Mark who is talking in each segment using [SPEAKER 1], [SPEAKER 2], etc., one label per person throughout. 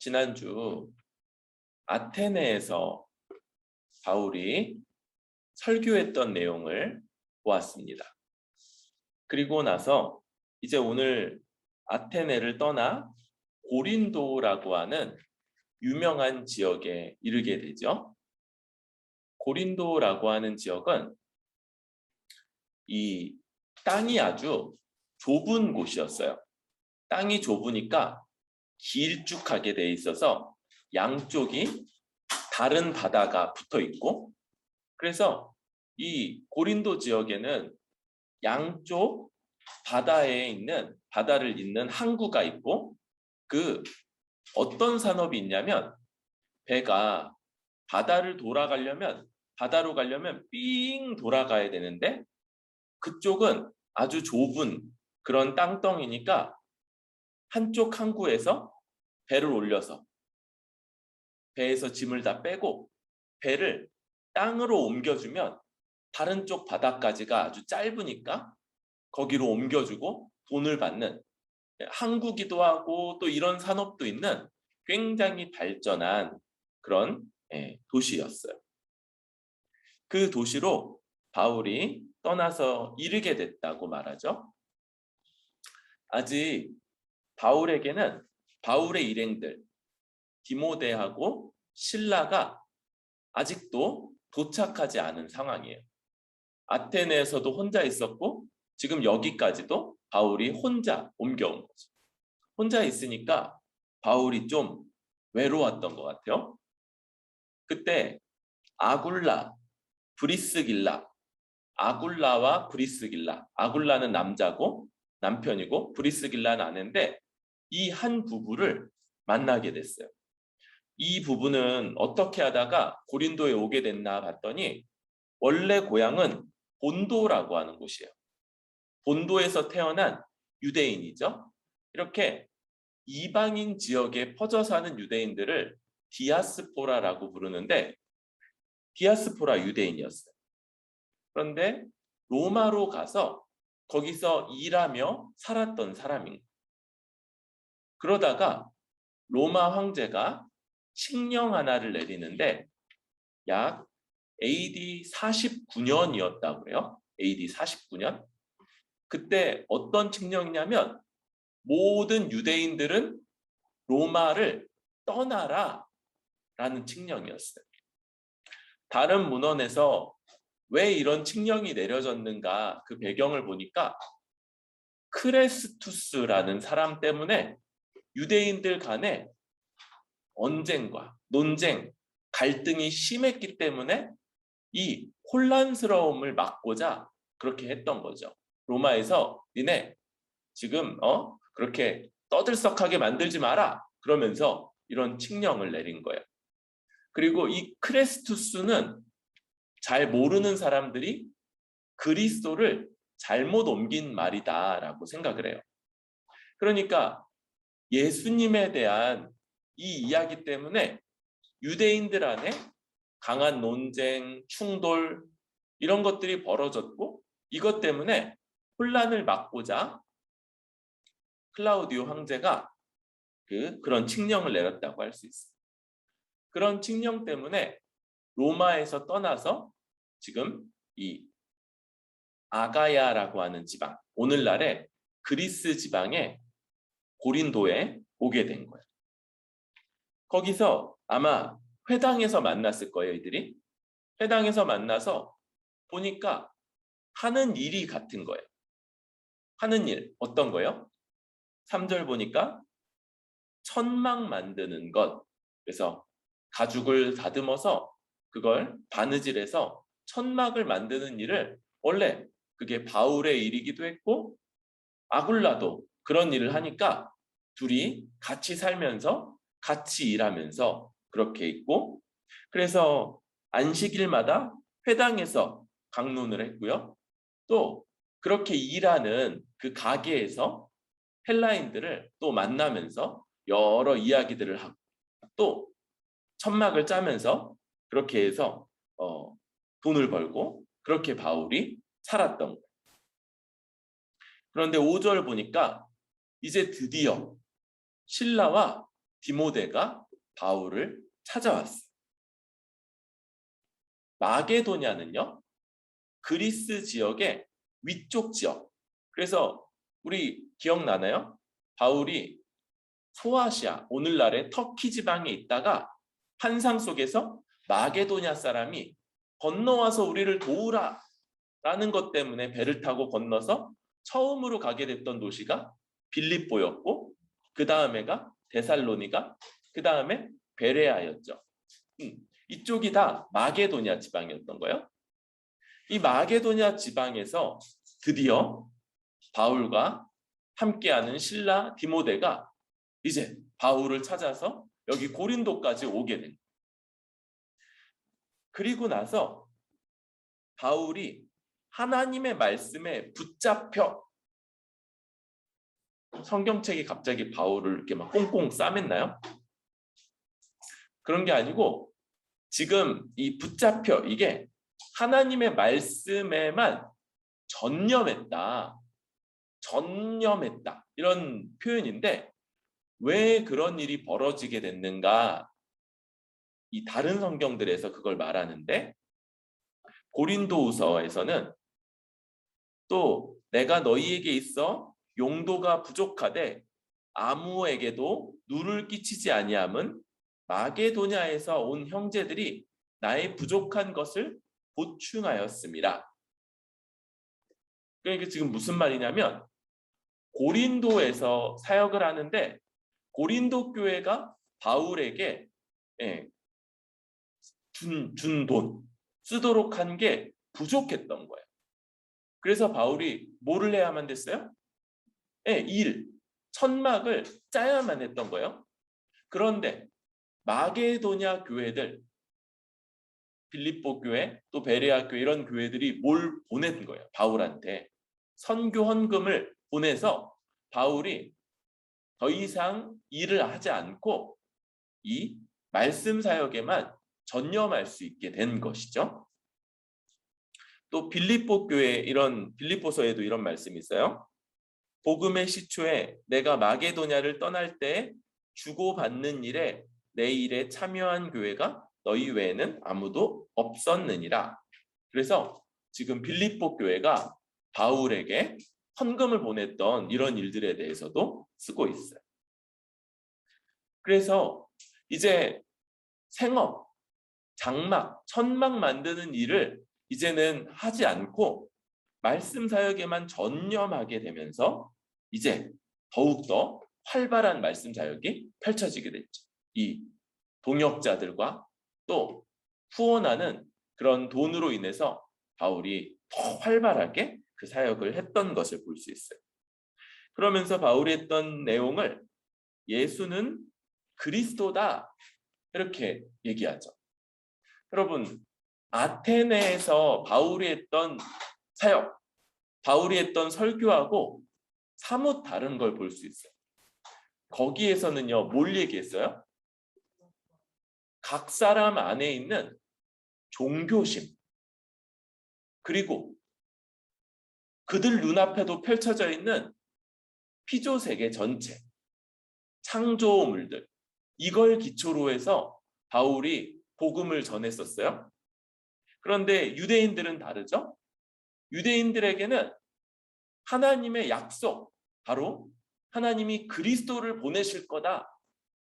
[SPEAKER 1] 지난주 아테네에서 바울이 설교했던 내용을 보았습니다. 그리고 나서 이제 오늘 아테네를 떠나 고린도라고 하는 유명한 지역에 이르게 되죠. 고린도라고 하는 지역은 이 땅이 아주 좁은 곳이었어요. 땅이 좁으니까 길쭉하게 돼 있어서 양쪽이 다른 바다가 붙어 있고, 그래서 이 고린도 지역에는 양쪽 바다를 잇는 항구가 있고, 그 어떤 산업이 있냐면 배가 바다로 가려면 삥 돌아가야 되는데, 그쪽은 아주 좁은 그런 땅덩이니까 한쪽 항구에서 배를 올려서 배에서 짐을 다 빼고 배를 땅으로 옮겨주면 다른 쪽 바다까지가 아주 짧으니까 거기로 옮겨주고 돈을 받는, 항구기도 하고 또 이런 산업도 있는 굉장히 발전한 그런 도시였어요. 그 도시로 바울이 떠나서 이르게 됐다고 말하죠. 아직 바울에게는 바울의 일행들 디모데하고 실라가 아직도 도착하지 않은 상황이에요. 아테네에서도 혼자 있었고 지금 여기까지도 바울이 혼자 옮겨온 거죠. 혼자 있으니까 바울이 좀 외로웠던 것 같아요. 그때 아굴라와 브리스길라, 아굴라는 남편이고 브리스길라는 아내인데, 이 한 부부를 만나게 됐어요. 이 부부는 어떻게 하다가 고린도에 오게 됐나 봤더니 원래 고향은 본도라고 하는 곳이에요. 본도에서 태어난 유대인이죠. 이렇게 이방인 지역에 퍼져 사는 유대인들을 디아스포라라고 부르는데, 디아스포라 유대인이었어요. 그런데 로마로 가서 거기서 일하며 살았던 사람인 거예요. 그러다가 로마 황제가 칙령 하나를 내리는데 약 AD 49년이었다고 해요. AD 49년. 그때 어떤 칙령이냐면 모든 유대인들은 로마를 떠나라 라는 칙령이었어요. 다른 문헌에서 왜 이런 칙령이 내려졌는가, 그 배경을 보니까 크레스투스라는 사람 때문에 유대인들 간에 언쟁과 논쟁, 갈등이 심했기 때문에 이 혼란스러움을 막고자 그렇게 했던 거죠. 로마에서 니네 지금 그렇게 떠들썩하게 만들지 마라 그러면서 이런 칙령을 내린 거예요. 그리고 이 크레스투스는 잘 모르는 사람들이 그리스도를 잘못 옮긴 말이다라고 생각을 해요. 그러니까 예수님에 대한 이 이야기 때문에 유대인들 안에 강한 논쟁, 충돌 이런 것들이 벌어졌고, 이것 때문에 혼란을 막고자 클라우디오 황제가 그런 칙령을 내렸다고 할 수 있어요. 그런 칙령 때문에 로마에서 떠나서 지금 이 아가야라고 하는 지방, 오늘날의 그리스 지방의 고린도에 오게 된 거예요. 거기서 아마 회당에서 만났을 거예요, 이들이. 회당에서 만나서 보니까 하는 일이 같은 거예요. 하는 일, 어떤 거예요? 3절 보니까 천막 만드는 것. 그래서 가죽을 다듬어서 그걸 바느질해서 천막을 만드는 일을, 원래 그게 바울의 일이기도 했고 아굴라도 그런 일을 하니까 둘이 같이 살면서 같이 일하면서 그렇게 있고, 그래서 안식일마다 회당에서 강론을 했고요. 또 그렇게 일하는 그 가게에서 헬라인들을 또 만나면서 여러 이야기들을 하고, 또 천막을 짜면서 그렇게 해서 돈을 벌고, 그렇게 바울이 살았던 거예요. 그런데 5절 보니까 이제 드디어 신라와 디모데가 바울을 찾아왔어요. 마게도냐는요, 그리스 지역의 위쪽 지역. 그래서 우리 기억나나요? 바울이 소아시아, 오늘날의 터키 지방에 있다가 환상 속에서 마게도냐 사람이 건너와서 우리를 도우라 라는 것 때문에 배를 타고 건너서 처음으로 가게 됐던 도시가 빌립보였고, 그 다음에가 데살로니가, 그 다음에 베레아였죠. 이쪽이 다 마게도냐 지방이었던 거예요. 이 마게도냐 지방에서 드디어 바울과 함께하는 신라 디모데가 이제 바울을 찾아서 여기 고린도까지 오게 된 거예요. 그리고 나서 바울이 하나님의 말씀에 붙잡혀, 성경책이 갑자기 바울을 이렇게 막 꽁꽁 싸맸나요? 그런 게 아니고 지금 이 붙잡혀, 이게 하나님의 말씀에만 전념했다 이런 표현인데, 왜 그런 일이 벌어지게 됐는가, 이 다른 성경들에서 그걸 말하는데, 고린도후서에서는 또 내가 너희에게 있어 용도가 부족하되 아무에게도 누를 끼치지 아니함은 마게도냐에서 온 형제들이 나의 부족한 것을 보충하였습니다. 그러니까 지금 무슨 말이냐면, 고린도에서 사역을 하는데 고린도 교회가 바울에게 준 돈 쓰도록 한 게 부족했던 거예요. 그래서 바울이 뭐를 해야만 됐어요? 천막을 짜야만 했던 거예요. 그런데 마게도냐 교회들, 빌립보 교회, 또 베레아 교회, 이런 교회들이 뭘 보낸 거예요? 바울한테 선교 헌금을 보내서 바울이 더 이상 일을 하지 않고 이 말씀 사역에만 전념할 수 있게 된 것이죠. 또 빌립보 교회, 이런 빌립보서에도 이런 말씀이 있어요. 복음의 시초에 내가 마게도냐를 떠날 때 주고받는 일에 내 일에 참여한 교회가 너희 외에는 아무도 없었느니라. 그래서 지금 빌립보 교회가 바울에게 헌금을 보냈던 이런 일들에 대해서도 쓰고 있어요. 그래서 이제 생업, 장막, 천막 만드는 일을 이제는 하지 않고 말씀 사역에만 전념하게 되면서 이제 더욱더 활발한 말씀 사역이 펼쳐지게 됐죠. 이 동역자들과 또 후원하는 그런 돈으로 인해서 바울이 더 활발하게 그 사역을 했던 것을 볼 수 있어요. 그러면서 바울이 했던 내용을 예수는 그리스도다 이렇게 얘기하죠. 여러분, 아테네에서 바울이 했던 사역, 바울이 했던 설교하고 사뭇 다른 걸 볼 수 있어요. 거기에서는요, 뭘 얘기했어요? 각 사람 안에 있는 종교심, 그리고 그들 눈앞에도 펼쳐져 있는 피조세계 전체, 창조물들, 이걸 기초로 해서 바울이 복음을 전했었어요. 그런데 유대인들은 다르죠? 유대인들에게는 하나님의 약속, 바로 하나님이 그리스도를 보내실 거다,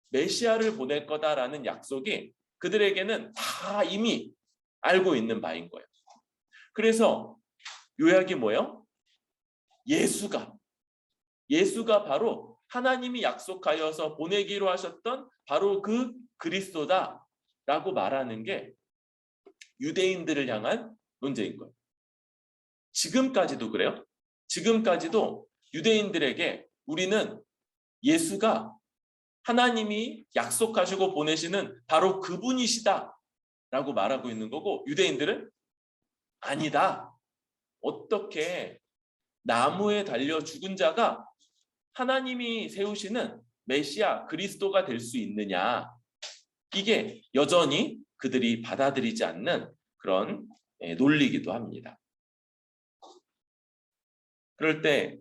[SPEAKER 1] 메시아를 보낼 거다라는 약속이 그들에게는 다 이미 알고 있는 바인 거예요. 그래서 요약이 뭐예요? 예수가 바로 하나님이 약속하여서 보내기로 하셨던 바로 그 그리스도다라고 말하는 게 유대인들을 향한 논제인 거예요. 지금까지도 그래요. 지금까지도 유대인들에게 우리는 예수가 하나님이 약속하시고 보내시는 바로 그분이시다 라고 말하고 있는 거고, 유대인들은 아니다. 어떻게 나무에 달려 죽은 자가 하나님이 세우시는 메시아 그리스도가 될 수 있느냐, 이게 여전히 그들이 받아들이지 않는 그런 논리이기도 합니다. 그럴 때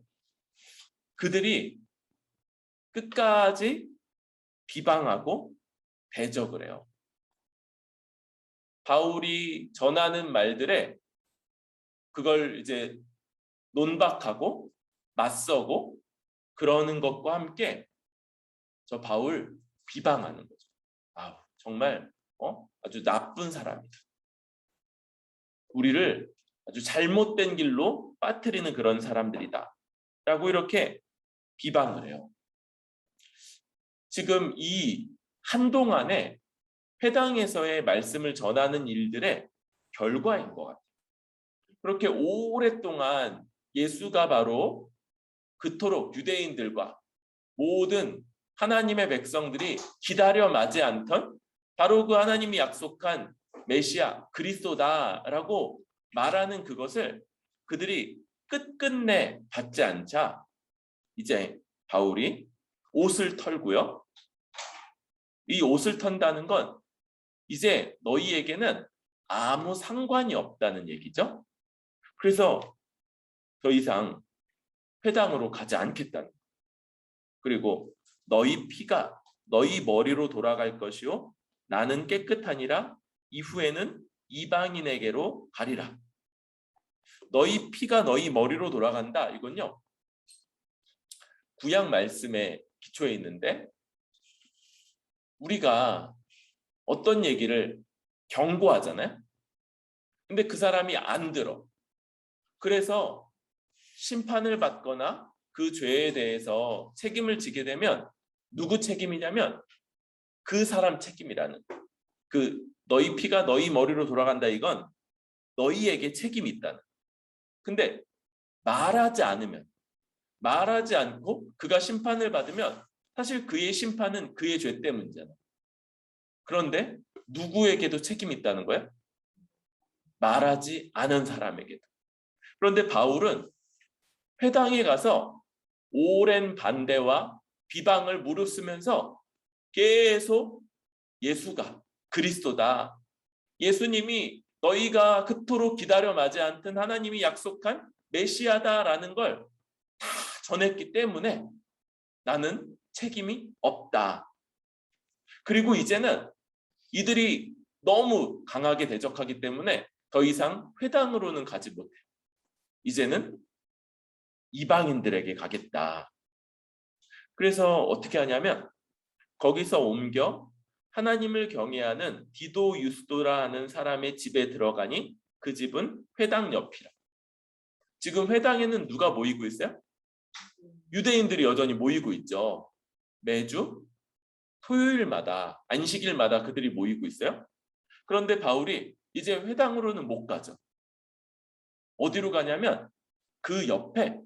[SPEAKER 1] 그들이 끝까지 비방하고 대적을 해요. 바울이 전하는 말들에 그걸 이제 논박하고 맞서고 그러는 것과 함께 저 바울 비방하는 거죠. 정말 아주 나쁜 사람이다. 우리를 아주 잘못된 길로 빠뜨리는 그런 사람들이다. 라고 이렇게 비방을 해요. 지금 이 한동안에 회당에서의 말씀을 전하는 일들의 결과인 것 같아요. 그렇게 오랫동안 예수가 바로 그토록 유대인들과 모든 하나님의 백성들이 기다려 마지 않던 바로 그 하나님이 약속한 메시아 그리스도다라고 말하는 그것을 그들이 끝끝내 받지 않자 이제 바울이 옷을 털고요. 이 옷을 턴다는 건 이제 너희에게는 아무 상관이 없다는 얘기죠. 그래서 더 이상 회당으로 가지 않겠다는 거예요. 그리고 너희 피가 너희 머리로 돌아갈 것이요 나는 깨끗하니라 이후에는 이방인에게로 가리라. 너희 피가 너희 머리로 돌아간다. 이건요. 구약 말씀에 기초해 있는데 우리가 어떤 얘기를 경고하잖아요. 근데 그 사람이 안 들어. 그래서 심판을 받거나 그 죄에 대해서 책임을 지게 되면 누구 책임이냐면 그 사람 책임이라는 거예요. 그 너희 피가 너희 머리로 돌아간다 이건 너희에게 책임이 있다는 거예요. 근데 말하지 않고 그가 심판을 받으면 사실 그의 심판은 그의 죄 때문이잖아요. 그런데 누구에게도 책임이 있다는 거예요? 말하지 않은 사람에게도. 그런데 바울은 회당에 가서 오랜 반대와 비방을 무릅쓰면서 계속 예수가 그리스도다. 예수님이 너희가 그토록 기다려 마지 않던 하나님이 약속한 메시아다라는 걸 다 전했기 때문에 나는 책임이 없다. 그리고 이제는 이들이 너무 강하게 대적하기 때문에 더 이상 회당으로는 가지 못해. 이제는 이방인들에게 가겠다. 그래서 어떻게 하냐면 거기서 옮겨 하나님을 경외하는 디도 유스도라 는 사람의 집에 들어가니 그 집은 회당 옆이라. 지금 회당에는 누가 모이고 있어요? 유대인들이 여전히 모이고 있죠. 매주 토요일마다 안식일마다 그들이 모이고 있어요. 그런데 바울이 이제 회당으로는 못 가죠. 어디로 가냐면 그 옆에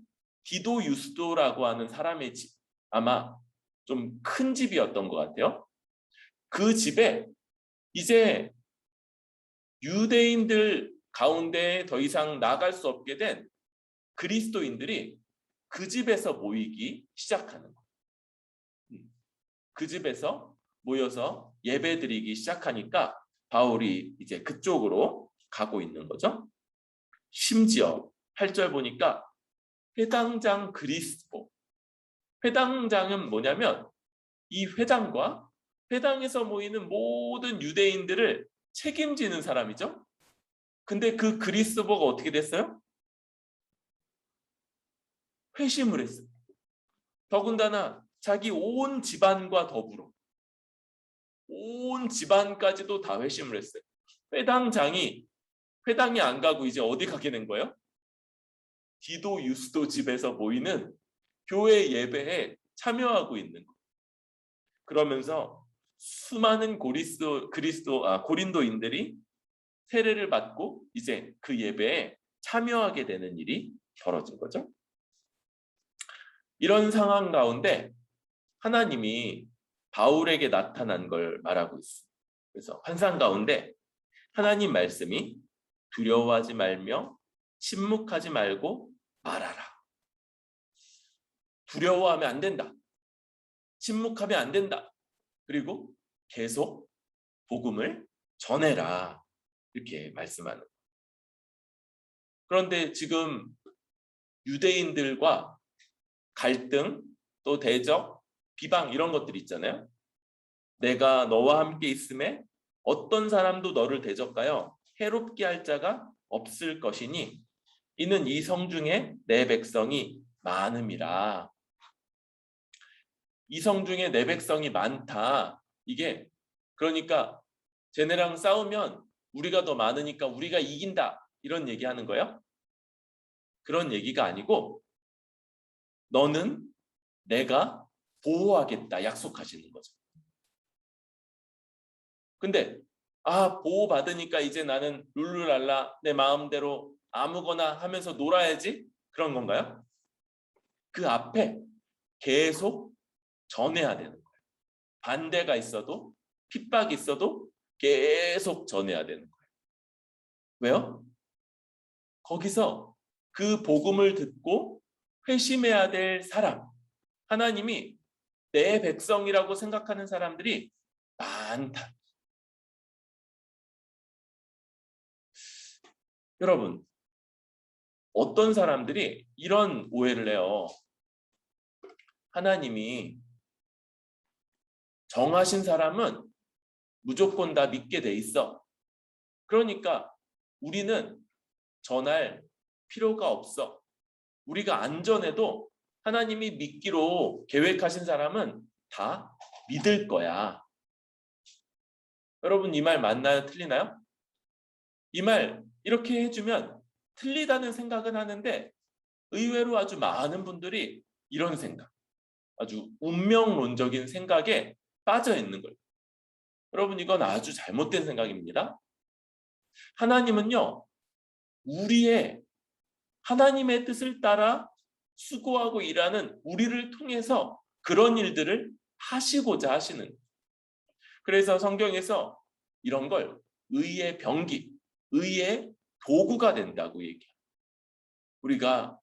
[SPEAKER 1] 디도 유스도라고 하는 사람의 집, 아마 좀 큰 집이었던 것 같아요. 그 집에 이제 유대인들 가운데 더 이상 나갈 수 없게 된 그리스도인들이 그 집에서 모이기 시작하는 거예요. 그 집에서 모여서 예배드리기 시작하니까 바울이 이제 그쪽으로 가고 있는 거죠. 심지어 8절 보니까 회당장 그리스도. 회당장은 뭐냐면 이 회당과 회당에서 모이는 모든 유대인들을 책임지는 사람이죠. 근데 그 그리스도가 어떻게 됐어요? 회심을 했어요. 더군다나 자기 온 집안과 더불어 온 집안까지도 다 회심을 했어요. 회당이 안 가고 이제 어디 가게 된 거예요? 디도 유스도 집에서 모이는 교회 예배에 참여하고 있는 거예요. 그러면서 수많은 고린도인들이 세례를 받고 이제 그 예배에 참여하게 되는 일이 벌어진 거죠. 이런 상황 가운데 하나님이 바울에게 나타난 걸 말하고 있습니다. 그래서 환상 가운데 하나님 말씀이 두려워하지 말며 침묵하지 말고 말하라. 두려워하면 안 된다. 침묵하면 안 된다. 그리고 계속 복음을 전해라. 이렇게 말씀하는 거예요. 그런데 지금 유대인들과 갈등, 또 대적, 비방 이런 것들이 있잖아요. 내가 너와 함께 있음에 어떤 사람도 너를 대적하여 해롭게 할 자가 없을 것이니 이는 이 성중에 내 백성이 많음이라. 이 성중에 내 백성이 많다. 이게 그러니까 쟤네랑 싸우면 우리가 더 많으니까 우리가 이긴다. 이런 얘기하는 거예요. 그런 얘기가 아니고 너는 내가 보호하겠다 약속하시는 거죠. 근데 보호받으니까 이제 나는 룰루랄라 내 마음대로 아무거나 하면서 놀아야지? 그런 건가요? 그 앞에 계속 전해야 되는 거예요. 반대가 있어도 핍박이 있어도 계속 전해야 되는 거예요. 왜요? 거기서 그 복음을 듣고 회심해야 될 사람, 하나님이 내 백성이라고 생각하는 사람들이 많다. 여러분, 어떤 사람들이 이런 오해를 해요. 하나님이 정하신 사람은 무조건 다 믿게 돼 있어. 그러니까 우리는 전할 필요가 없어. 우리가 안전해도 하나님이 믿기로 계획하신 사람은 다 믿을 거야. 여러분 이 말 맞나요? 틀리나요? 이 말 이렇게 해주면 틀리다는 생각은 하는데 의외로 아주 많은 분들이 이런 생각, 아주 운명론적인 생각에 빠져 있는 거예요. 여러분 이건 아주 잘못된 생각입니다. 하나님은요, 하나님의 뜻을 따라 수고하고 일하는 우리를 통해서 그런 일들을 하시고자 하시는 거예요. 그래서 성경에서 이런 걸 의의 병기, 의의 도구가 된다고 얘기해요. 우리가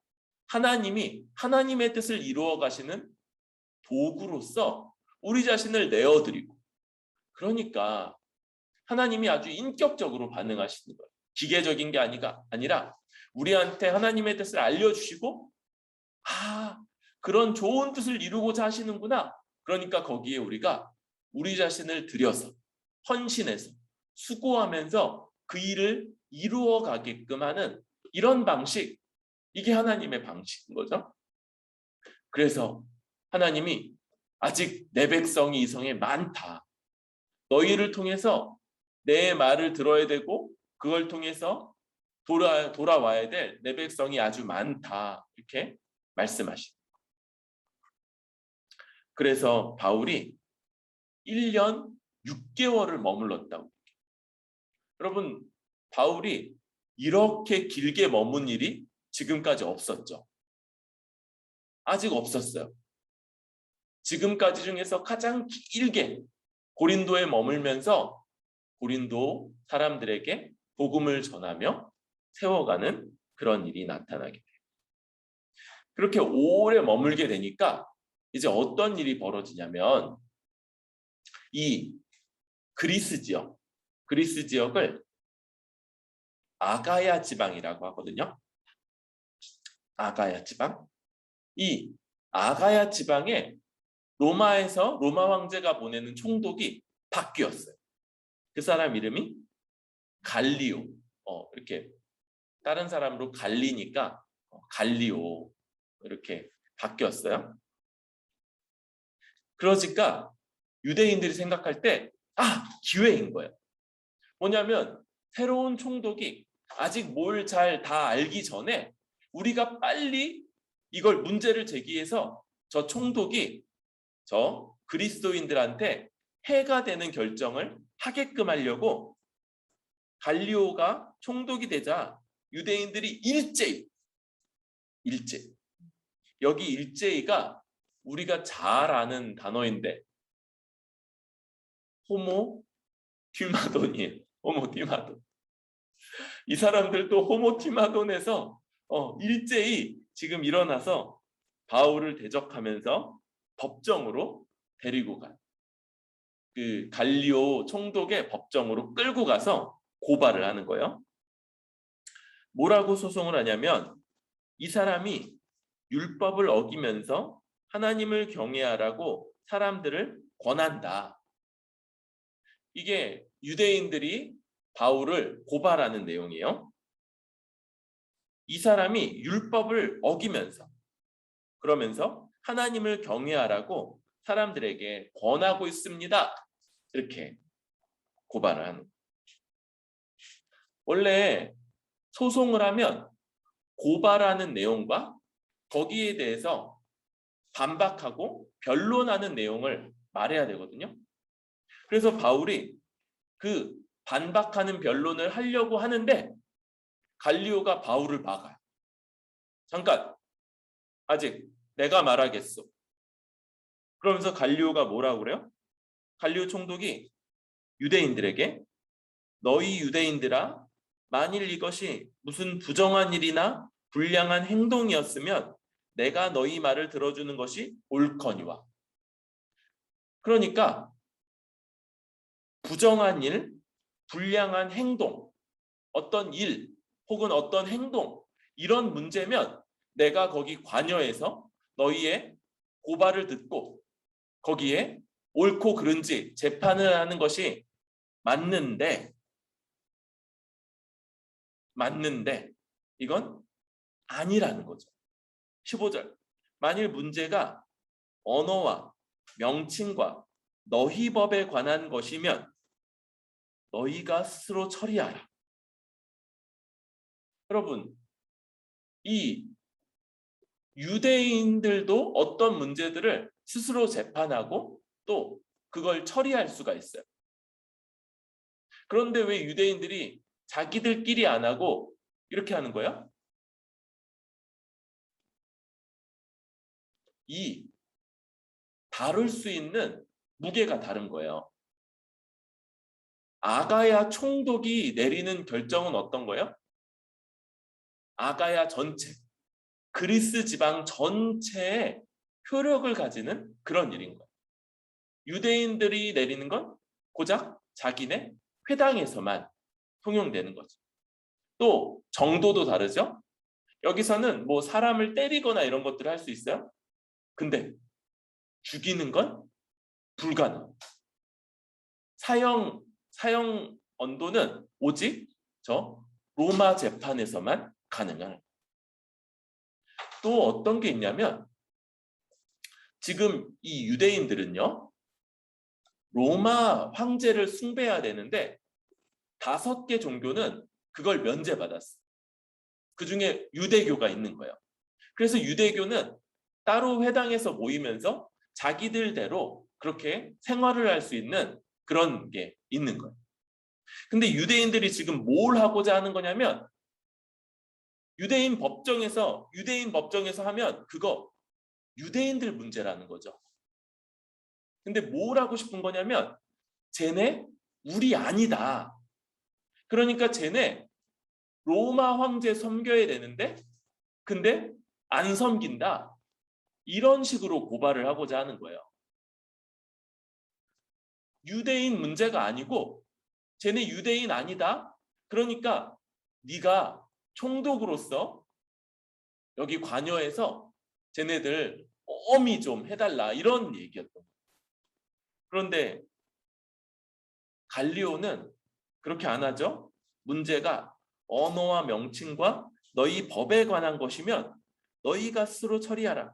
[SPEAKER 1] 하나님이 하나님의 뜻을 이루어 가시는 도구로서 우리 자신을 내어드리고, 그러니까 하나님이 아주 인격적으로 반응하시는 거예요. 기계적인 게 아니라 우리한테 하나님의 뜻을 알려주시고 그런 좋은 뜻을 이루고자 하시는구나. 그러니까 거기에 우리가 우리 자신을 들여서 헌신해서 수고하면서 그 일을 이루어 가게끔 하는 이런 방식, 이게 하나님의 방식인 거죠. 그래서 하나님이 아직 내 백성이 이 성에 많다. 너희를 통해서 내 말을 들어야 되고 그걸 통해서 돌아와야 될 내 백성이 아주 많다. 이렇게 말씀하시죠. 그래서 바울이 1년 6개월을 머물렀다고. 여러분, 바울이 이렇게 길게 머문 일이 지금까지 없었죠. 아직 없었어요. 지금까지 중에서 가장 길게 고린도에 머물면서 고린도 사람들에게 복음을 전하며 세워가는 그런 일이 나타나게 돼요. 그렇게 오래 머물게 되니까 이제 어떤 일이 벌어지냐면 이 그리스 지역을 아가야 지방이라고 하거든요. 아가야 지방. 이 아가야 지방에 로마 황제가 보내는 총독이 바뀌었어요. 그 사람 이름이 갈리오. 이렇게 다른 사람으로 갈리니까 갈리오 이렇게 바뀌었어요. 그러니까 유대인들이 생각할 때 기회인 거예요. 뭐냐면 새로운 총독이 아직 뭘 잘 다 알기 전에 우리가 빨리 이걸 문제를 제기해서 저 총독이 저 그리스도인들한테 해가 되는 결정을 하게끔 하려고 갈리오가 총독이 되자 유대인들이 일제히 여기 일제히가 우리가 잘 아는 단어인데 호모튀마돈이에요. 호모튀마돈. 이 사람들도 호모튀마돈에서 일제히 지금 일어나서 바울을 대적하면서 법정으로 데리고 가요. 그 갈리오 총독의 법정으로 끌고 가서 고발을 하는 거예요. 뭐라고 소송을 하냐면 이 사람이 율법을 어기면서 하나님을 경외하라고 사람들을 권한다. 이게 유대인들이 바울을 고발하는 내용이에요. 이 사람이 율법을 어기면서 그러면서 하나님을 경외하라고 사람들에게 권하고 있습니다. 이렇게 고발을 하는 거예요. 원래 소송을 하면 고발하는 내용과 거기에 대해서 반박하고 변론하는 내용을 말해야 되거든요. 그래서 바울이 그 반박하는 변론을 하려고 하는데 갈리오가 바울을 막아요. 잠깐, 아직 내가 말하겠소. 그러면서 갈리오가 뭐라고 그래요? 갈리오 총독이 유대인들에게 너희 유대인들아, 만일 이것이 무슨 부정한 일이나 불량한 행동이었으면 내가 너희 말을 들어주는 것이 옳거니와. 그러니까 부정한 일, 불량한 행동, 어떤 일 혹은 어떤 행동 이런 문제면 내가 거기 관여해서 너희의 고발을 듣고 거기에 옳고 그른지 재판을 하는 것이 맞는데 이건 아니라는 거죠. 15절. 만일 문제가 언어와 명칭과 너희 법에 관한 것이면 너희가 스스로 처리하라. 여러분, 이 유대인들도 어떤 문제들을 스스로 재판하고 또 그걸 처리할 수가 있어요. 그런데 왜 유대인들이 자기들끼리 안 하고 이렇게 하는 거야? 이 다룰 수 있는 무게가 다른 거예요. 아가야 총독이 내리는 결정은 어떤 거예요? 아가야 전체, 그리스 지방 전체에 효력을 가지는 그런 일인 거예요. 유대인들이 내리는 건 고작 자기네 회당에서만 통용되는 거죠. 또 정도도 다르죠. 여기서는 뭐 사람을 때리거나 이런 것들을 할 수 있어요. 근데 죽이는 건 불가능. 사형 언도는 오직 저 로마 재판에서만 가능한. 또 어떤 게 있냐면 지금 이 유대인들은요 로마 황제를 숭배해야 되는데 5개 종교는 그걸 면제받았어. 그 중에 유대교가 있는 거예요. 그래서 유대교는 따로 회당에서 모이면서 자기들대로 그렇게 생활을 할 수 있는 그런 게 있는 거예요. 근데 유대인들이 지금 뭘 하고자 하는 거냐면 유대인 법정에서 하면 그거 유대인들 문제라는 거죠. 근데 뭘 하고 싶은 거냐면 쟤네 우리 아니다. 그러니까 쟤네 로마 황제 섬겨야 되는데 근데 안 섬긴다. 이런 식으로 고발을 하고자 하는 거예요. 유대인 문제가 아니고 쟤네 유대인 아니다. 그러니까 네가 총독으로서 여기 관여해서 쟤네들 엄히 좀 해달라 이런 얘기였던 거예요. 그런데 갈리오는 그렇게 안 하죠. 문제가 언어와 명칭과 너희 법에 관한 것이면 너희가 스스로 처리하라.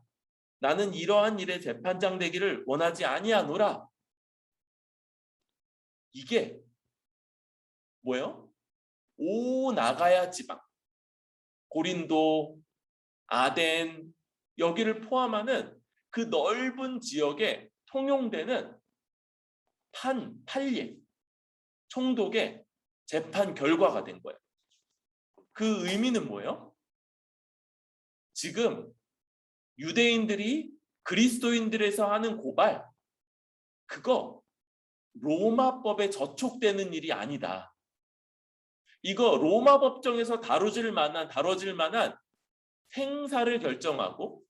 [SPEAKER 1] 나는 이러한 일에 재판장 되기를 원하지 아니하노라. 이게 뭐예요? 오 나가야 지방, 고린도, 아덴 여기를 포함하는 그 넓은 지역에 통용되는 판례, 총독의 재판 결과가 된 거예요. 그 의미는 뭐예요? 지금 유대인들이 그리스도인들에서 하는 고발, 그거 로마법에 저촉되는 일이 아니다. 이거 로마 법정에서 다뤄질 만한 생사를 결정하고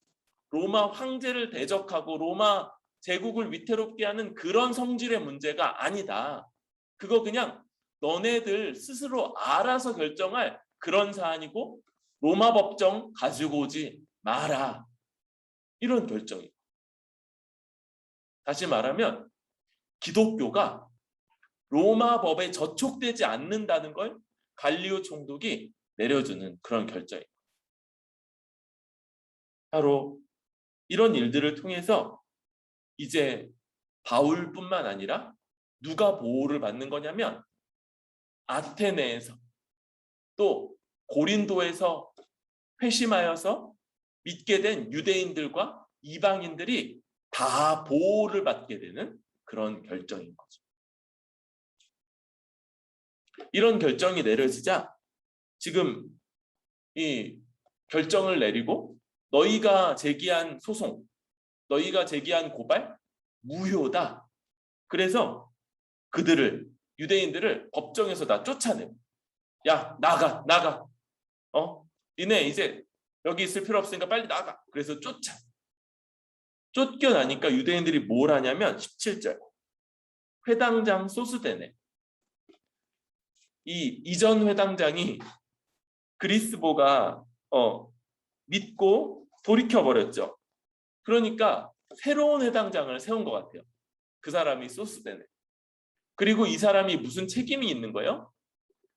[SPEAKER 1] 로마 황제를 대적하고 로마 제국을 위태롭게 하는 그런 성질의 문제가 아니다. 그거 그냥 너네들 스스로 알아서 결정할 그런 사안이고 로마 법정 가지고 오지 마라. 이런 결정이에요. 다시 말하면 기독교가 로마 법에 저촉되지 않는다는 걸 갈리오 총독이 내려주는 그런 결정이에요. 바로 이런 일들을 통해서 이제 바울뿐만 아니라 누가 보호를 받는 거냐면 아테네에서 또 고린도에서 회심하여서 믿게 된 유대인들과 이방인들이 다 보호를 받게 되는 그런 결정인 거죠. 이런 결정이 내려지자 지금 이 결정을 내리고 너희가 제기한 소송, 너희가 제기한 고발 무효다. 그래서 그들을 유대인들을 법정에서 다 쫓아내고 야 나가 니네 이제 여기 있을 필요 없으니까 빨리 나가. 그래서 쫓겨나니까 유대인들이 뭘 하냐면 17절 회당장 소스데네 이 이전 회당장이 그리스보가 믿고 돌이켜버렸죠. 그러니까 새로운 회당장을 세운 것 같아요. 그 사람이 소스데네. 그리고 이 사람이 무슨 책임이 있는 거예요?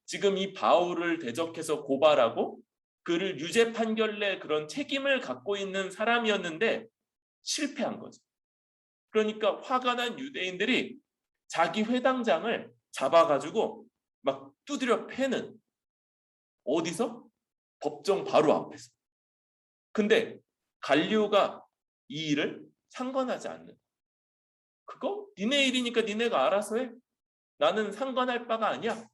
[SPEAKER 1] 지금 이 바울을 대적해서 고발하고 그를 유죄 판결 내 그런 책임을 갖고 있는 사람이었는데 실패한 거죠. 그러니까 화가 난 유대인들이 자기 회당장을 잡아가지고 막 두드려 패는 어디서? 법정 바로 앞에서. 근데 갈리오가 이 일을 상관하지 않는 그거? 니네 일이니까 니네가 알아서 해. 나는 상관할 바가 아니야.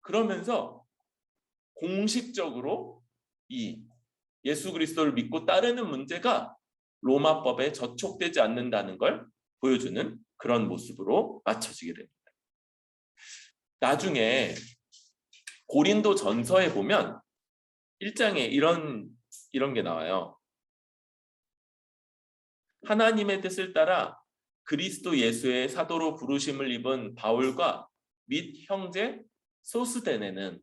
[SPEAKER 1] 그러면서 공식적으로 이 예수 그리스도를 믿고 따르는 문제가 로마법에 저촉되지 않는다는 걸 보여주는 그런 모습으로 맞춰지게 됩니다. 나중에 고린도 전서에 보면 1장에 이런 게 나와요. 하나님의 뜻을 따라 그리스도 예수의 사도로 부르심을 입은 바울과 및 형제 소스데네는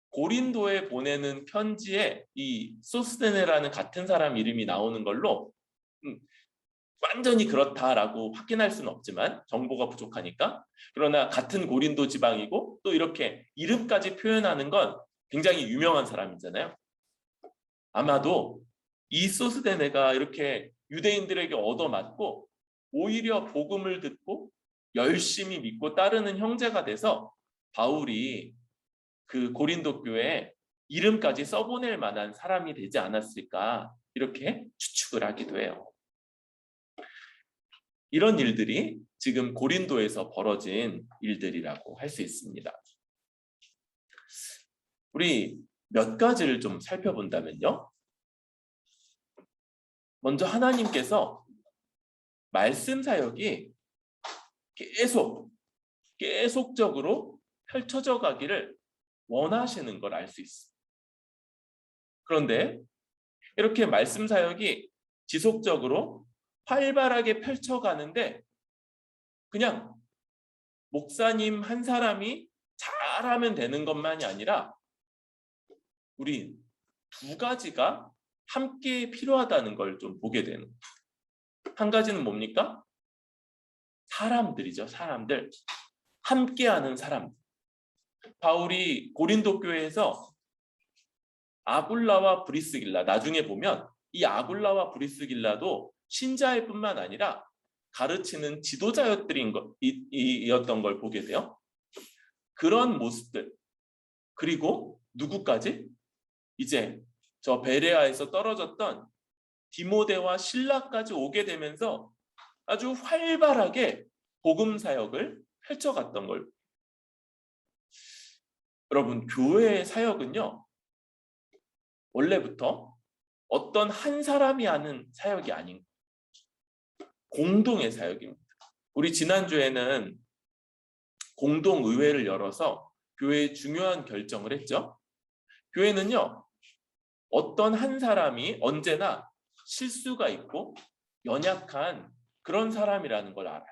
[SPEAKER 1] 고린도에 보내는 편지에 이 소스데네라는 같은 사람 이름이 나오는 걸로 완전히 그렇다라고 확인할 수는 없지만 정보가 부족하니까 그러나 같은 고린도 지방이고 또 이렇게 이름까지 표현하는 건 굉장히 유명한 사람이잖아요. 아마도 이 소스데네가 이렇게 유대인들에게 얻어맞고 오히려 복음을 듣고 열심히 믿고 따르는 형제가 돼서 바울이 그 고린도 교회에 이름까지 써보낼 만한 사람이 되지 않았을까 이렇게 추측을 하기도 해요. 이런 일들이 지금 고린도에서 벌어진 일들이라고 할 수 있습니다. 우리 몇 가지를 좀 살펴본다면요. 먼저 하나님께서 말씀 사역이 계속적으로 펼쳐져 가기를 원하시는 걸 알 수 있습니다. 그런데 이렇게 말씀 사역이 지속적으로 활발하게 펼쳐가는데 그냥 목사님 한 사람이 잘하면 되는 것만이 아니라 우리 두 가지가 함께 필요하다는 걸 좀 보게 되는 거예요. 한 가지는 뭡니까? 사람들이죠. 사람들. 함께하는 사람들. 바울이 고린도 교회에서 아굴라와 브리스길라 나중에 보면 이 아굴라와 브리스길라도 신자일 뿐만 아니라 가르치는 지도자였던 걸 보게 돼요. 그런 모습들 그리고 누구까지? 이제 저 베레아에서 떨어졌던 디모데와 실라까지 오게 되면서 아주 활발하게 복음 사역을 펼쳐갔던 걸. 여러분 교회의 사역은요. 원래부터 어떤 한 사람이 하는 사역이 아닌 공동의 사역입니다. 우리 지난주에는 공동의회를 열어서 교회의 중요한 결정을 했죠. 교회는요. 어떤 한 사람이 언제나 실수가 있고 연약한 그런 사람이라는 걸 알아요.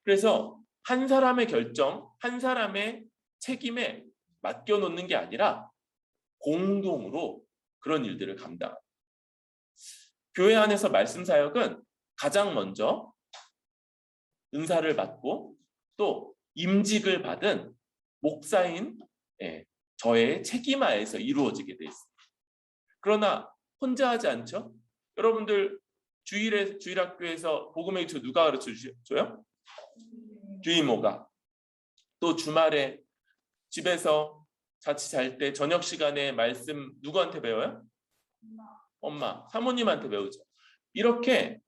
[SPEAKER 1] 그래서 한 사람의 결정, 한 사람의 책임에 맡겨놓는 게 아니라 공동으로 그런 일들을 감당합니다. 교회 안에서 말씀 사역은 가장 먼저 은사를 받고 또 임직을 받은 목사인 저의 책임하에서 이루어지게 돼 있습니다. 그러나 혼자 하지 않죠? 여러분들 주일학교에서 복음의 기초 누가 가르쳐 줘요? 주이모가. 또 주말에 집에서 자취 잘 때 저녁 시간에 말씀 누구한테 배워요? 엄마, 사모님한테 배우죠. 이렇게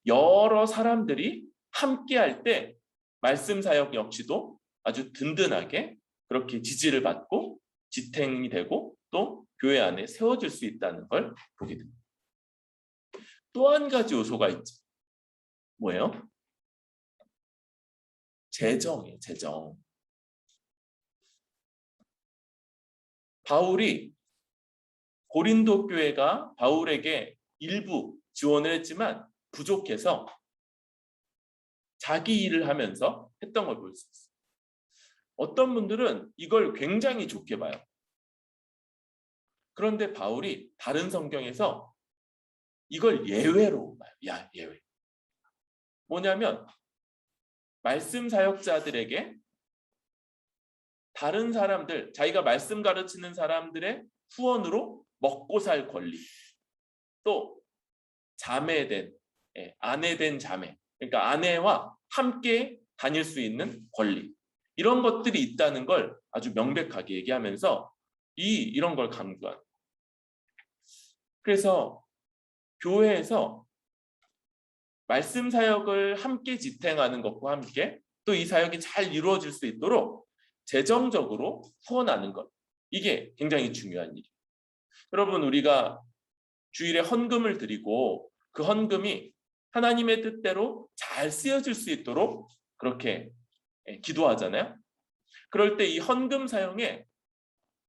[SPEAKER 1] 여러 사람들이 함께 할 때 말씀 사역 역시도 아주 든든하게 그렇게 지지를 받고 지탱이 되고 또 교회 안에 세워질 수 있다는 걸 보게 됩니다. 또 한 가지 요소가 있죠. 뭐예요? 재정이에요. 재정. 바울이 고린도 교회가 바울에게 일부 지원을 했지만 부족해서 자기 일을 하면서 했던 걸 볼 수 있어요. 어떤 분들은 이걸 굉장히 좋게 봐요. 그런데 바울이 다른 성경에서 이걸 예외로 봐요. 예외. 뭐냐면 말씀 사역자들에게 다른 사람들, 자기가 말씀 가르치는 사람들의 후원으로 먹고 살 권리, 또 자매된, 아내된 자매, 그러니까 아내와 함께 다닐 수 있는 권리, 이런 것들이 있다는 걸 아주 명백하게 얘기하면서 이런 걸 강조한. 그래서 교회에서 말씀 사역을 함께 지탱하는 것과 함께 또 이 사역이 잘 이루어질 수 있도록 재정적으로 후원하는 것, 이게 굉장히 중요한 일이에요. 여러분, 우리가 주일에 헌금을 드리고 그 헌금이 하나님의 뜻대로 잘 쓰여질 수 있도록 그렇게 기도하잖아요. 그럴 때 이 헌금 사용의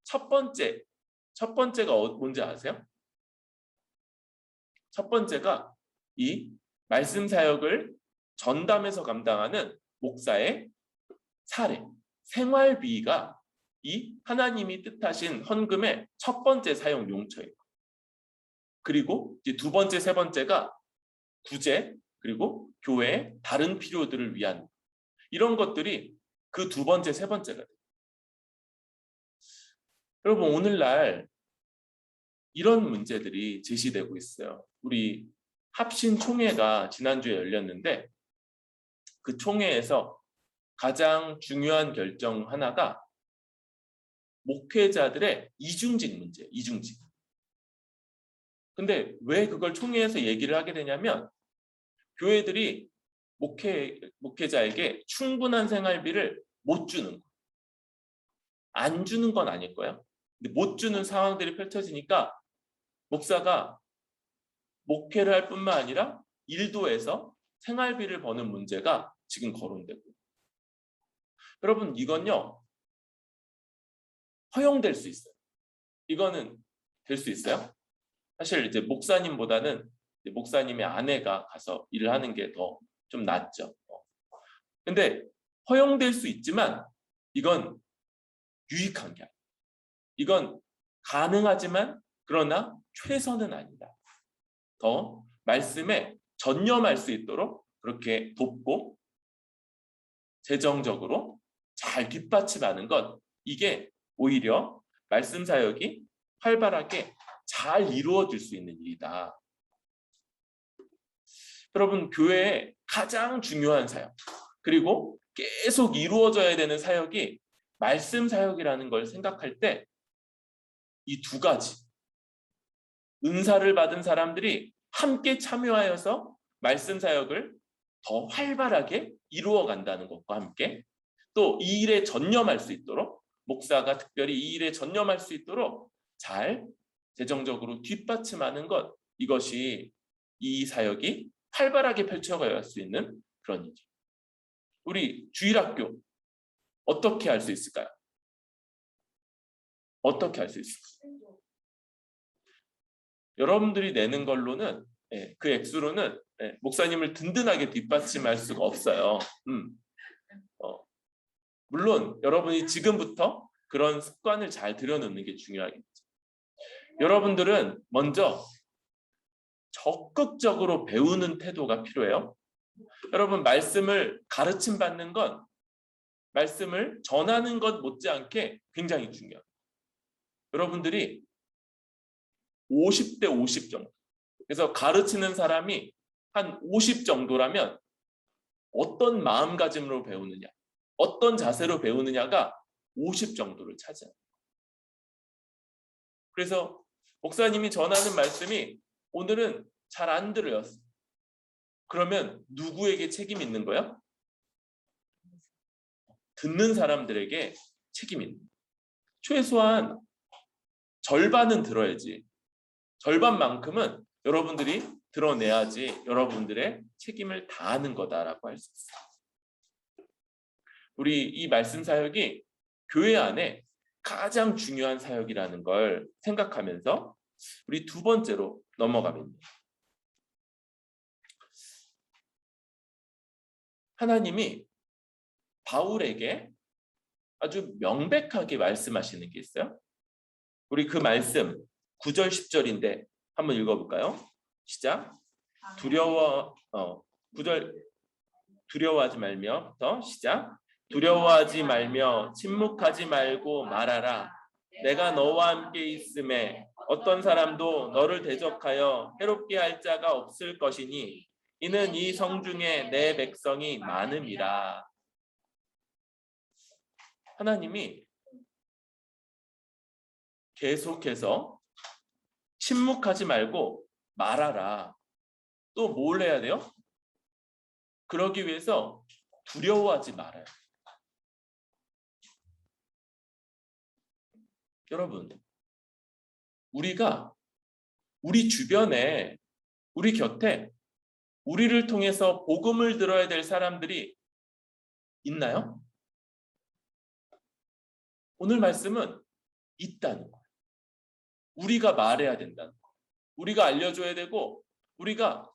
[SPEAKER 1] 첫 번째가 뭔지 아세요? 첫 번째가 이 말씀 사역을 전담해서 감당하는 목사의 사례, 생활비가 이 하나님이 뜻하신 헌금의 첫 번째 사용 용처예요. 그리고 이제 두 번째, 세 번째가 구제, 그리고 교회의 다른 필요들을 위한 이런 것들이 그 두 번째, 세 번째가 돼요. 여러분, 오늘날 이런 문제들이 제시되고 있어요. 우리 합신 총회가 지난주에 열렸는데 그 총회에서 가장 중요한 결정 하나가 목회자들의 이중직 문제예요. 이중직. 근데 왜 그걸 총회에서 얘기를 하게 되냐면 교회들이 목회자에게 충분한 생활비를 못 주는 거예요. 안 주는 건 아닐 거예요. 근데 못 주는 상황들이 펼쳐지니까 목사가 목회를 할 뿐만 아니라 일도 해서 생활비를 버는 문제가 지금 거론되고. 여러분, 이건요 허용될 수 있어요. 이거는 될 수 있어요. 사실 이제 목사님보다는 이제 목사님의 아내가 가서 일을 하는 게 더 좀 낫죠. 근데 허용될 수 있지만 이건 유익한 게 아니에요. 이건 가능하지만 그러나 최선은 아니다. 더 말씀에 전념할 수 있도록 그렇게 돕고 재정적으로 잘 뒷받침하는 것, 이게 오히려 말씀 사역이 활발하게 잘 이루어질 수 있는 일이다. 여러분, 교회의 가장 중요한 사역, 그리고 계속 이루어져야 되는 사역이 말씀 사역이라는 걸 생각할 때 이 두 가지, 은사를 받은 사람들이 함께 참여하여서 말씀 사역을 더 활발하게 이루어 간다는 것과 함께 또 이 일에 전념할 수 있도록, 목사가 특별히 이 일에 전념할 수 있도록 잘 재정적으로 뒷받침하는 것, 이것이 이 사역이 활발하게 펼쳐갈 수 있는 그런 일이죠. 우리 주일학교 어떻게 할 수 있을까요? 어떻게 할 수 있을까요? 여러분들이 내는 걸로는 그 액수로는 목사님을 든든하게 뒷받침할 수가 없어요. 물론 여러분이 지금부터 그런 습관을 잘 들여놓는 게 중요하겠죠. 여러분들은 먼저 적극적으로 배우는 태도가 필요해요. 여러분, 말씀을 가르침 받는 건 말씀을 전하는 것 못지않게 굉장히 중요해요. 여러분들이 50대 50 정도. 그래서 가르치는 사람이 한 50 정도라면 어떤 마음가짐으로 배우느냐, 어떤 자세로 배우느냐가 50 정도를 차지합니다. 그래서 목사님이 전하는 말씀이 오늘은 잘 안 들어요. 그러면 누구에게 책임이 있는 거야? 듣는 사람들에게 책임이 있는 거야. 최소한 절반은 들어야지. 절반만큼은 여러분들이 드러내야지 여러분들의 책임을 다하는 거다라고 할 수 있어요. 우리 이 말씀 사역이 교회 안에 가장 중요한 사역이라는 걸 생각하면서 우리 두 번째로 넘어가면, 하나님이 바울에게 아주 명백하게 말씀하시는 게 있어요. 우리 그 말씀 9절 10절인데 한번 읽어볼까요? 시작. 9절 두려워하지 말며부터 시작. 두려워하지 말며 침묵하지 말고 말하라. 내가 너와 함께 있음에 어떤 사람도 너를 대적하여 해롭게 할 자가 없을 것이니 이는 이 성중에 내 백성이 많음이라. 하나님이 계속해서 침묵하지 말고 말하라. 또 뭘 해야 돼요? 그러기 위해서 두려워하지 말아요. 여러분, 우리가 우리 주변에, 우리 곁에 우리를 통해서 복음을 들어야 될 사람들이 있나요? 오늘 말씀은 있다는 거예요. 우리가 말해야 된다는 거예요. 우리가 알려줘야 되고, 우리가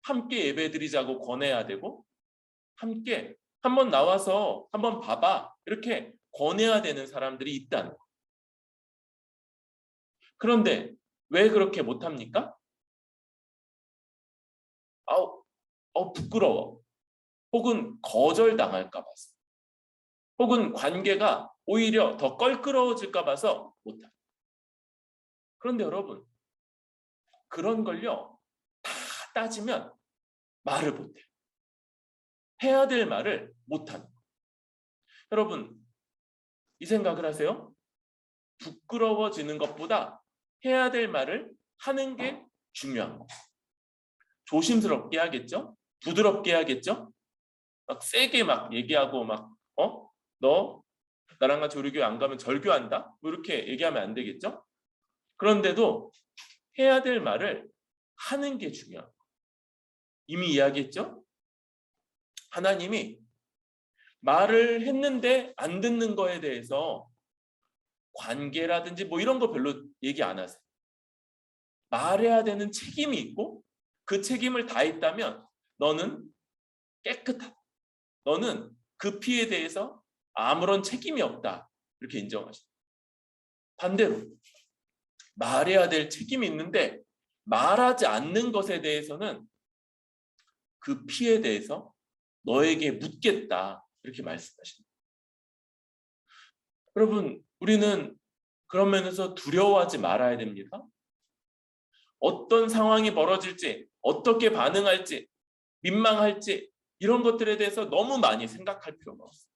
[SPEAKER 1] 함께 예배드리자고 권해야 되고, 함께 한번 나와서 한번 봐봐 이렇게 권해야 되는 사람들이 있다는 거예요. 그런데 왜 그렇게 못합니까? 부끄러워. 혹은 거절당할까 봐서. 혹은 관계가 오히려 더 껄끄러워질까 봐서 못합니다. 그런데 여러분, 그런 걸요, 다 따지면 말을 못해요. 해야 될 말을 못하는 거예요. 여러분, 이 생각을 하세요. 부끄러워지는 것보다 해야 될 말을 하는 게 중요한 거예요. 조심스럽게 하겠죠? 부드럽게 하겠죠? 막 세게 막 얘기하고 너 나랑 같이 우리 교회 안 가면 절교한다? 뭐 이렇게 얘기하면 안 되겠죠? 그런데도 해야 될 말을 하는 게 중요한 거예요. 이미 이야기했죠? 하나님이 말을 했는데 안 듣는 거에 대해서 관계라든지 뭐 이런 거 별로 얘기 안 하세요. 말해야 되는 책임이 있고 그 책임을 다했다면 너는 깨끗하다. 너는 그 피해에 대해서 아무런 책임이 없다. 이렇게 인정하십니다. 반대로 말해야 될 책임이 있는데 말하지 않는 것에 대해서는 그 피해에 대해서 너에게 묻겠다. 이렇게 말씀하십니다. 여러분, 우리는 그런 면에서 두려워하지 말아야 됩니다. 어떤 상황이 벌어질지, 어떻게 반응할지, 민망할지 이런 것들에 대해서 너무 많이 생각할 필요가 없어요.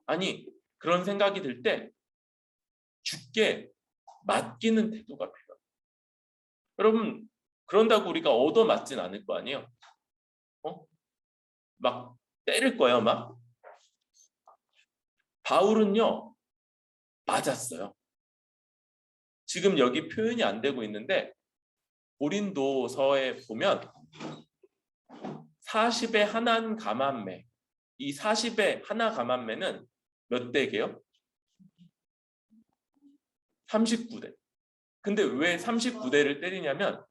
[SPEAKER 1] 아니, 그런 생각이 들 때 죽게 맡기는 태도가 필요해요. 여러분, 그런다고 우리가 얻어맞진 않을 거 아니에요? 막 때릴 거예요, 막. 바울은요, 맞았어요. 지금 여기 표현이 안 되고 있는데 고린도서에 보면 40의 하나 가만매, 이 40의 하나 가만매는 몇 대게요? 39대. 근데 왜 39대를 때리냐면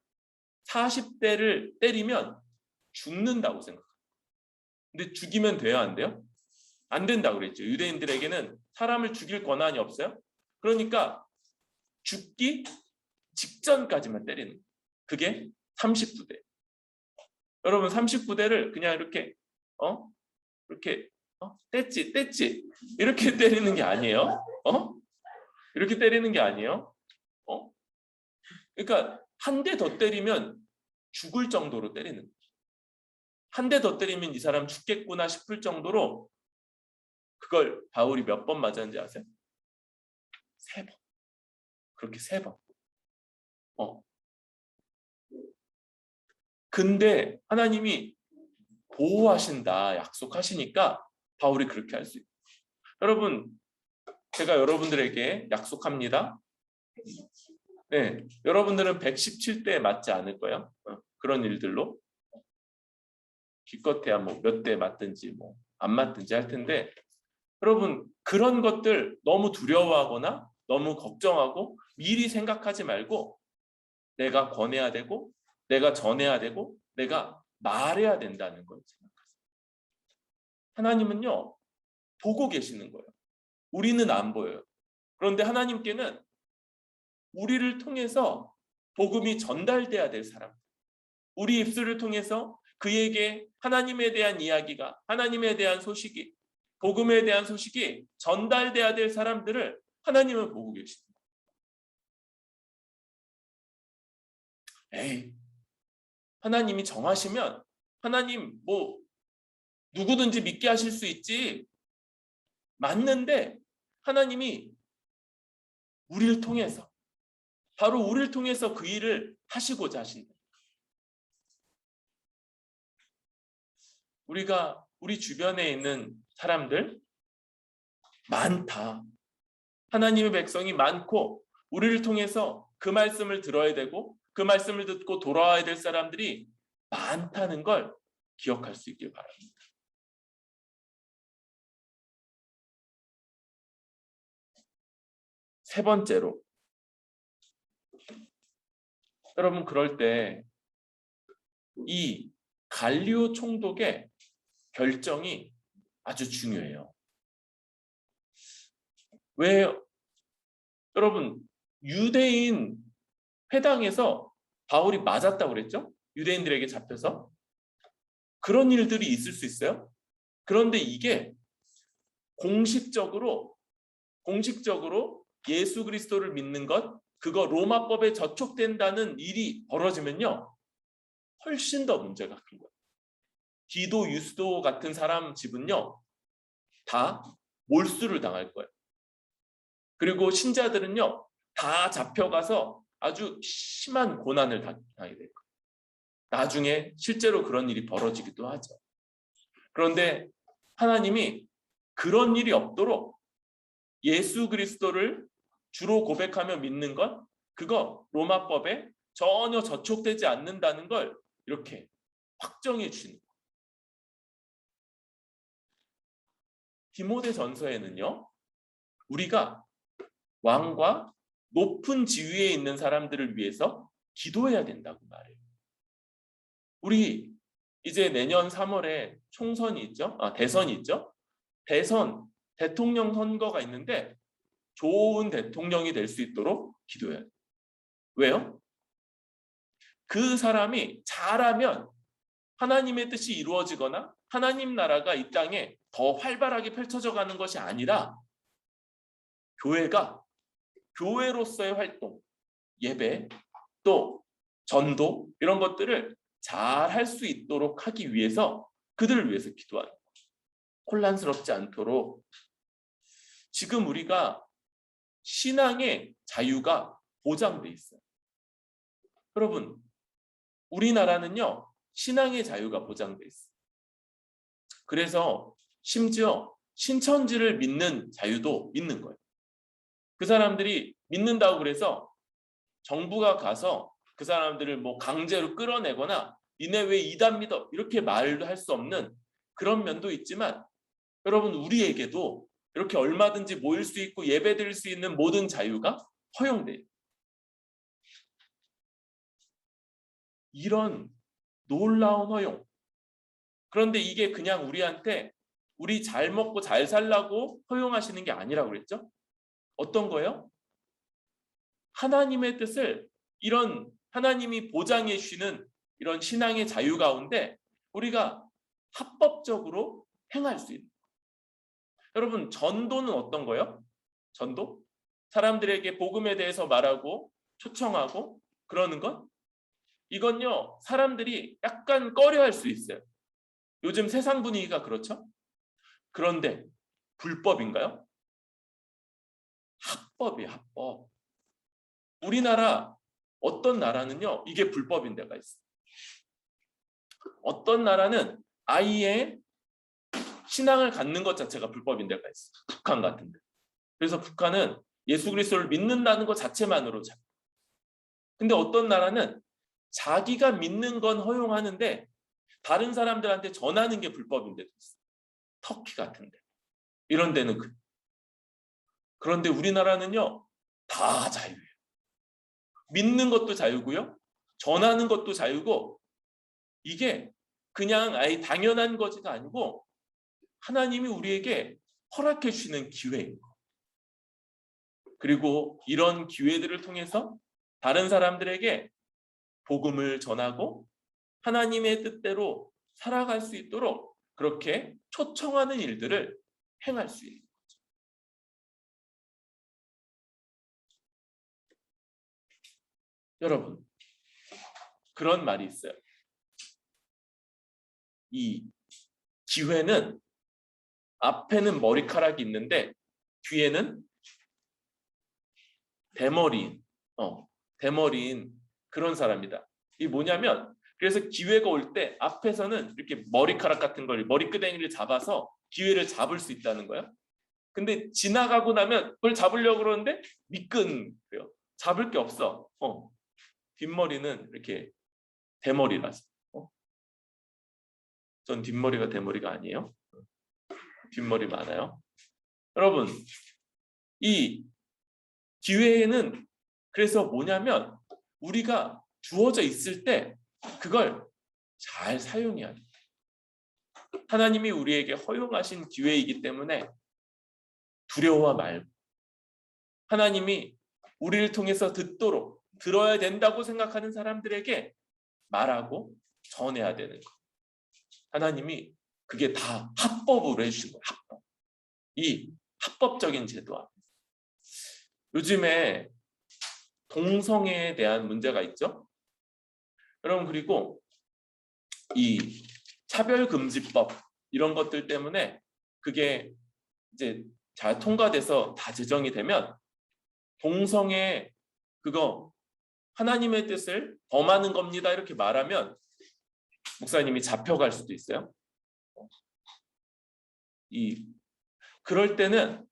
[SPEAKER 1] 40대를 때리면 죽는다고 생각합니다. 근데 죽이면 돼요, 안 돼요? 안 된다고 그랬죠. 유대인들에게는 사람을 죽일 권한이 없어요. 그러니까 죽기 직전까지만 때리는 거예요. 그게 39대. 여러분 39대를 그냥 이렇게 이렇게 뗐지 이렇게 때리는 게 아니에요. 이렇게 때리는 게 아니에요. 그러니까 한 대 더 때리면 죽을 정도로 때리는 거예요. 한 대 더 때리면 이 사람 죽겠구나 싶을 정도로. 그걸 바울이 몇 번 맞았는지 아세요? 3번. 그렇게 3번. 근데 하나님이 보호하신다 약속하시니까 바울이 그렇게 할 수 있어요. 여러분, 제가 여러분들에게 약속합니다. 네, 여러분들은 117대에 맞지 않을 거예요. 그런 일들로 기껏해야 뭐 몇 대 맞든지 뭐 안 맞든지 할 텐데, 여러분 그런 것들 너무 두려워하거나 너무 걱정하고 미리 생각하지 말고 내가 권해야 되고 내가 전해야 되고 내가 말해야 된다는 걸 생각하세요. 하나님은요 보고 계시는 거예요. 우리는 안 보여요. 그런데 하나님께는 우리를 통해서 복음이 전달돼야 될 사람, 우리 입술을 통해서 그에게 하나님에 대한 이야기가, 하나님에 대한 소식이, 복음에 대한 소식이 전달돼야 될 사람들을 하나님은 보고 계십니다. 하나님이 정하시면 하나님 뭐 누구든지 믿게 하실 수 있지. 맞는데 하나님이 우리를 통해서, 바로 우리를 통해서 그 일을 하시고자 하신다. 우리 주변에 있는 사람들 많다. 하나님의 백성이 많고 우리를 통해서 그 말씀을 들어야 되고 그 말씀을 듣고 돌아와야 될 사람들이 많다는 걸 기억할 수 있길 바랍니다. 세 번째로, 여러분 그럴 때 이 갈리오 총독의 결정이 아주 중요해요. 왜? 여러분 유대인 회당에서 바울이 맞았다고 그랬죠? 유대인들에게 잡혀서. 그런 일들이 있을 수 있어요. 그런데 이게 공식적으로 예수 그리스도를 믿는 것, 그거 로마법에 저촉된다는 일이 벌어지면요 훨씬 더 문제가 큰 거예요. 디도 유스도 같은 사람 집은요 다 몰수를 당할 거예요. 그리고 신자들은요 다 잡혀가서 아주 심한 고난을 당하게 될 거예요. 나중에 실제로 그런 일이 벌어지기도 하죠. 그런데 하나님이 그런 일이 없도록 예수 그리스도를 주로 고백하며 믿는 것, 그거 로마법에 전혀 저촉되지 않는다는 걸 이렇게 확정해 주시는 거예요. 디모데전서에는요 우리가 왕과 높은 지위에 있는 사람들을 위해서 기도해야 된다고 말해요. 우리 이제 내년 3월에 총선이 있죠? 대선이 있죠? 대통령 선거가 있는데 좋은 대통령이 될 수 있도록 기도해야 돼요. 왜요? 그 사람이 잘하면 하나님의 뜻이 이루어지거나 하나님 나라가 이 땅에 더 활발하게 펼쳐져 가는 것이 아니라 교회가 교회로서의 활동, 예배, 또 전도 이런 것들을 잘 할 수 있도록 하기 위해서 그들을 위해서 기도하는 거예요. 혼란스럽지 않도록. 지금 우리가 신앙의 자유가 보장돼 있어요. 여러분 우리나라는요 신앙의 자유가 보장돼 있어요. 그래서 심지어 신천지를 믿는 자유도 믿는 거예요. 그 사람들이 믿는다고 그래서 정부가 가서 그 사람들을 뭐 강제로 끌어내거나 니네 왜 이단 믿어 이렇게 말도 할 수 없는 그런 면도 있지만, 여러분 우리에게도 이렇게 얼마든지 모일 수 있고 예배드릴 수 있는 모든 자유가 허용돼요. 이런 놀라운 허용. 그런데 이게 그냥 우리한테 우리 잘 먹고 잘 살라고 허용하시는 게 아니라고 그랬죠? 어떤 거예요? 하나님의 뜻을, 이런 하나님이 보장해 주시는 이런 신앙의 자유 가운데 우리가 합법적으로 행할 수 있는. 여러분, 전도는 어떤 거예요? 전도? 사람들에게 복음에 대해서 말하고 초청하고 그러는 것? 이건요, 사람들이 약간 꺼려할 수 있어요. 요즘 세상 분위기가 그렇죠? 그런데 불법인가요? 합법이에요, 합법. 우리나라 어떤 나라는요, 이게 불법인 데가 있어요. 어떤 나라는 아예 신앙을 갖는 것 자체가 불법인 데가 있어요. 북한 같은 데. 그래서 북한은 예수 그리스도를 믿는다는 것 자체만으로 자. 근데 어떤 나라는 자기가 믿는 건 허용하는데 다른 사람들한테 전하는 게 불법인 데도 있어요. 터키 같은 데. 이런 데는 그런데 우리나라는요, 다 자유예요. 믿는 것도 자유고요. 전하는 것도 자유고, 이게 그냥 아예 당연한 것이 아니고 하나님이 우리에게 허락해 주시는 기회예요. 그리고 이런 기회들을 통해서 다른 사람들에게 복음을 전하고 하나님의 뜻대로 살아갈 수 있도록 그렇게 초청하는 일들을 행할 수 있는 거죠. 여러분, 그런 말이 있어요. 이 기회는 앞에는 머리카락이 있는데 뒤에는 대머리인 그런 사람이다. 이게 뭐냐면, 그래서 기회가 올 때 앞에서는 이렇게 머리카락 같은 걸, 머리끄댕이를 잡아서 기회를 잡을 수 있다는 거야. 근데 지나가고 나면 그걸 잡으려고 그러는데 미끈해요. 잡을 게 없어. 뒷머리는 이렇게 대머리라서. 전 뒷머리가 대머리가 아니에요. 뒷머리 많아요. 여러분, 이 기회는 그래서 뭐냐면 우리가 주어져 있을 때 그걸 잘 사용해야 돼요. 하나님이 우리에게 허용하신 기회이기 때문에 두려워 말고, 하나님이 우리를 통해서 듣도록 들어야 된다고 생각하는 사람들에게 말하고 전해야 되는 거. 하나님이 그게 다 합법으로 해주신 거예요. 합법. 이 합법적인 제도 앞에 요즘에 동성애에 대한 문제가 있죠. 여러분, 그리고 이 차별금지법 이런 것들 때문에 그게 이제 잘 통과돼서 다 제정이 되면 동성애 그거 하나님의 뜻을 범하는 겁니다 이렇게 말하면 목사님이 잡혀갈 수도 있어요. 그럴 때는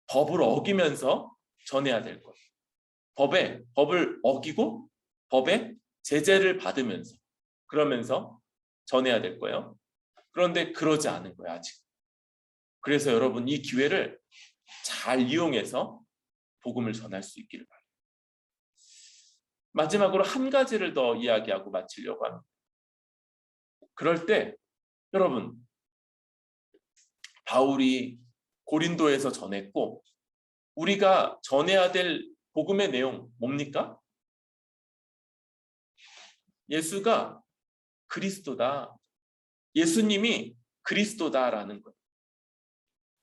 [SPEAKER 1] 법을 어기면서 전해야 될 거예요. 법을 어기고 법의 제재를 받으면서 그러면서 전해야 될 거예요. 그런데 그러지 않은 거예요, 아직. 그래서 여러분, 이 기회를 잘 이용해서 복음을 전할 수 있기를 바랍니다. 마지막으로 한 가지를 더 이야기하고 마치려고 합니다. 그럴 때 여러분, 바울이 고린도에서 전했고 우리가 전해야 될 복음의 내용 뭡니까? 예수가 그리스도다. 예수님이 그리스도다라는 거예요.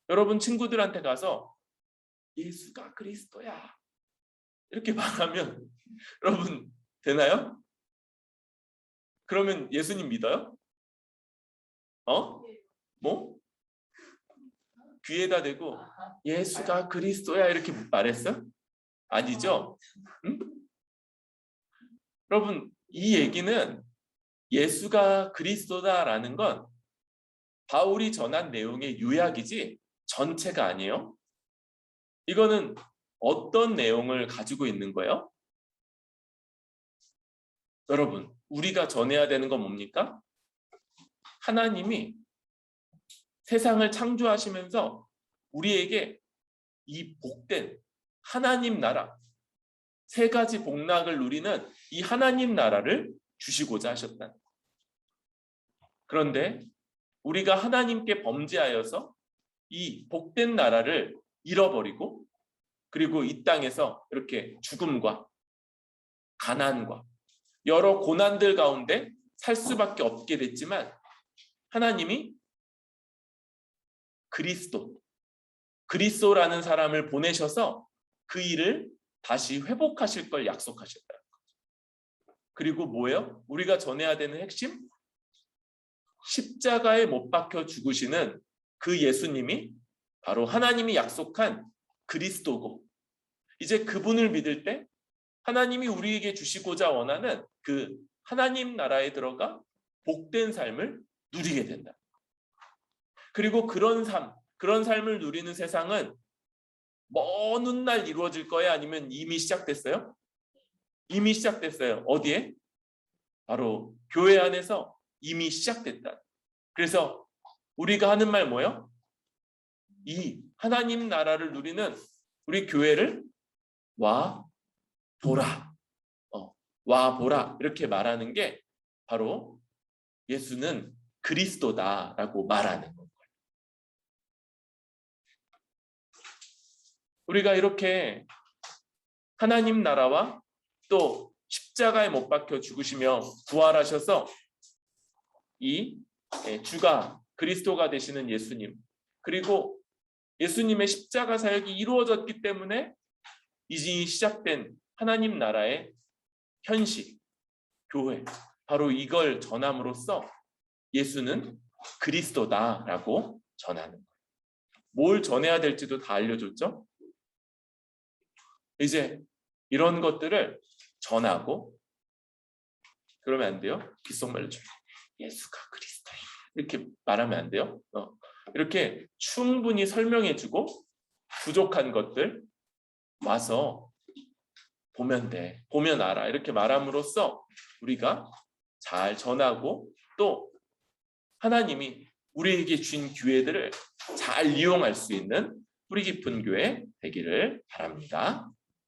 [SPEAKER 1] 여러분, 친구들한테 가서 예수가 그리스도야 이렇게 말하면 여러분 되나요? 그러면 예수님 믿어요? 뭐? 귀에다 대고 예수가 그리스도야 이렇게 말했어? 아니죠? 응? 여러분, 이 얘기는 예수가 그리스도다라는 건 바울이 전한 내용의 요약이지 전체가 아니에요. 이거는 어떤 내용을 가지고 있는 거예요? 여러분, 우리가 전해야 되는 건 뭡니까? 하나님이 세상을 창조하시면서 우리에게 이 복된 하나님 나라, 세 가지 복락을 누리는 이 하나님 나라를 주시고자 하셨다. 그런데 우리가 하나님께 범죄하여서 이 복된 나라를 잃어버리고 그리고 이 땅에서 이렇게 죽음과 가난과 여러 고난들 가운데 살 수밖에 없게 됐지만 하나님이 그리스도라는 사람을 보내셔서 그 일을 다시 회복하실 걸 약속하셨다. 그리고 뭐예요? 우리가 전해야 되는 핵심? 십자가에 못 박혀 죽으시는 그 예수님이 바로 하나님이 약속한 그리스도고, 이제 그분을 믿을 때 하나님이 우리에게 주시고자 원하는 그 하나님 나라에 들어가 복된 삶을 누리게 된다. 그리고 그런 삶을 누리는 세상은 먼 훗날 이루어질 거야? 아니면 이미 시작됐어요? 이미 시작됐어요. 어디에? 바로 교회 안에서 이미 시작됐다. 그래서 우리가 하는 말 뭐예요? 이 하나님 나라를 누리는 우리 교회를 와 보라. 와 보라. 이렇게 말하는 게 바로 예수는 그리스도다라고 말하는 거예요. 우리가 이렇게 하나님 나라와 또 십자가에 못 박혀 죽으시며 부활하셔서 이 주가 그리스도가 되시는 예수님, 그리고 예수님의 십자가 사역이 이루어졌기 때문에 이제 시작된 하나님 나라의 현실, 교회, 바로 이걸 전함으로써 예수는 그리스도다라고 전하는 거예요. 뭘 전해야 될지도 다 알려줬죠? 이제 이런 것들을 전하고, 그러면 안 돼요. 귓속말로 예수가 그리스도예요 이렇게 말하면 안 돼요. 이렇게 충분히 설명해주고 부족한 것들 와서 보면 돼, 보면 알아, 이렇게 말함으로써 우리가 잘 전하고 또 하나님이 우리에게 주신 기회들을 잘 이용할 수 있는 뿌리 깊은 교회 되기를 바랍니다.